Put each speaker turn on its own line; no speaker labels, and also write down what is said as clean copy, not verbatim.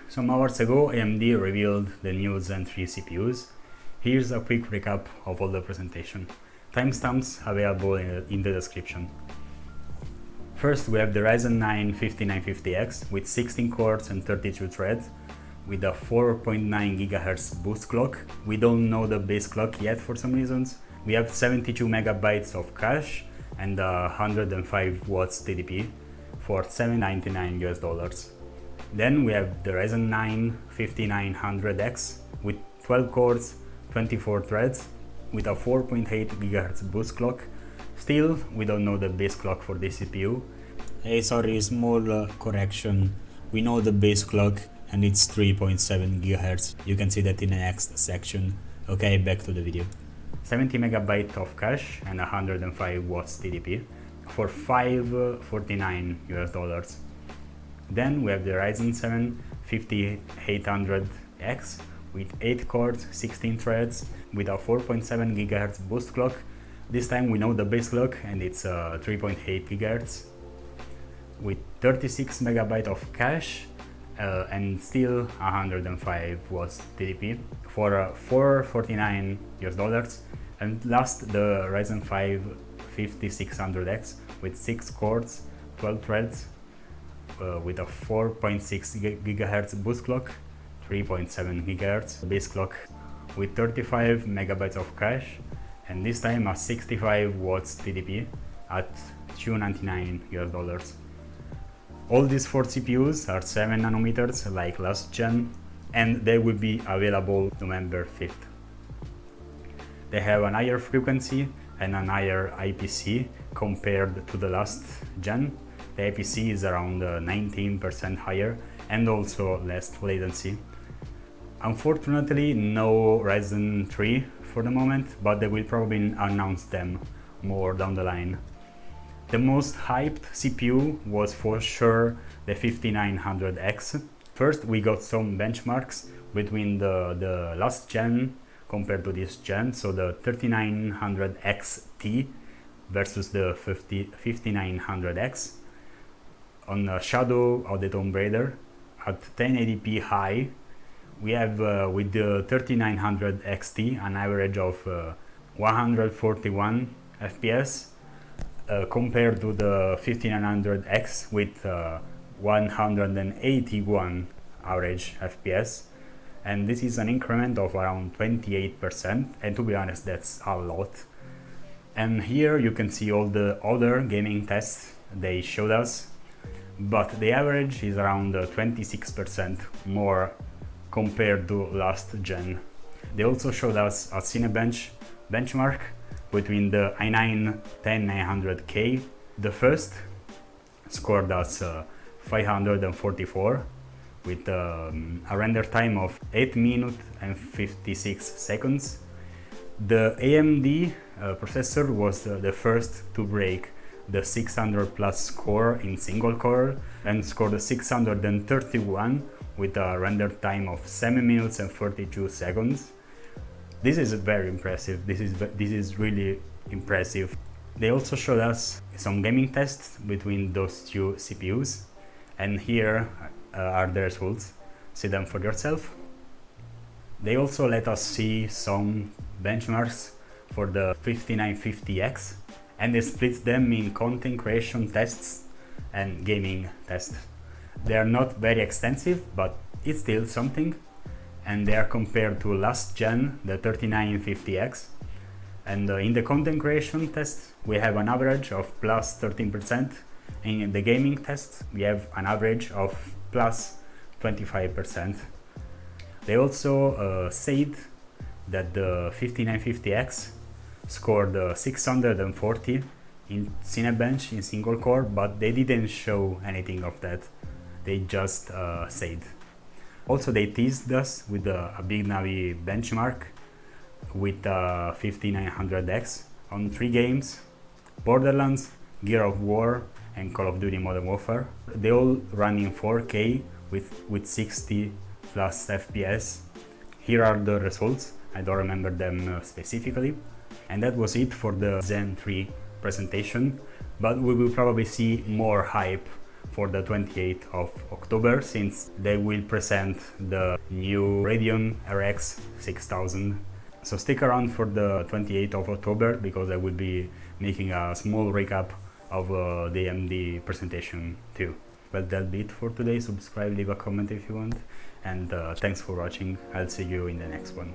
Some hours ago, AMD revealed the new Zen 3 CPUs. Here's a quick recap of all the presentation. Timestamps available in the description. First, we have the Ryzen 9 5950X with 16 cores and 32 threads with a 4.9 GHz boost clock. We don't know the base clock yet for some reasons. We have 72 megabytes of cache and 105 watts TDP for $799 US. Then we have the Ryzen 9 5900X with 12 cores, 24 threads with a 4.8 GHz boost clock. Still, we don't know the base clock for this CPU. Hey, sorry, small correction. We know the base clock and it's 3.7 GHz. You can see that in the next section. Okay, back to the video. 70 megabyte of cache and 105 watts TDP for $549 US. Then we have the Ryzen 7 5800X with 8 cores, 16 threads with a 4.7 GHz boost clock. This time we know the base clock and it's 3.8 GHz with 36 megabyte of cache and still 105 watts TDP for $449 US. And last, the Ryzen 5 5600X with 6 cores, 12 threads with a 4.6 GHz boost clock, 3.7 GHz base clock with 35 megabytes of cache and this time a 65 watts TDP at $299 US. All these 4 CPUs are 7 nanometers like last gen and they will be available November 5th. They have an higher frequency and an higher IPC compared to the last gen. The IPC is around 19% higher and also less latency. Unfortunately, no Ryzen 3 for the moment, but they will probably announce them more down the line. The most hyped CPU was for sure the 5900X. First, we got some benchmarks between the last gen compared to this gen, so the 3900XT versus the 5900X. On Shadow of the Tomb Raider at 1080p high, we have with the 3900 XT an average of 141 FPS compared to the 5900X with 181 average FPS, and this is an increment of around 28%, and to be honest that's a lot. And here you can see all the other gaming tests they showed us, but the average is around 26% more compared to last gen. They also showed us a Cinebench benchmark between the i9 10900K. The first scored us 544 with a render time of 8 minutes and 56 seconds. The AMD processor was the first to break the 600 plus score in single core and scored 631 with a render time of 7 minutes and 42 seconds. This is very impressive. This is really impressive. They also showed us some gaming tests between those two CPUs, and here are the results. See them for yourself. They also let us see some benchmarks for the 5950X, and they split them in content creation tests and gaming tests. They are not very extensive, but it's still something, and they are compared to last gen, the 3950X. And in the content creation test, we have an average of plus 13%. In the gaming test, we have an average of plus 25%. They also said that the 5950X scored 640 in Cinebench in single core, but they didn't show anything of that. They just said. Also, they teased us with a Big Navi benchmark with 5900X on 3 games: Borderlands, Gear of War, and Call of Duty Modern Warfare. They all run in 4K with 60 plus FPS. Here are the results. I don't remember them specifically. And that was it for the Zen 3 presentation, but we will probably see more hype for the 28th of October, since they will present the new Radeon RX 6000. So stick around for the 28th of October, because I will be making a small recap of the AMD presentation too. But that'll be it for today. Subscribe, leave a comment if you want, and thanks for watching. I'll see you in the next one.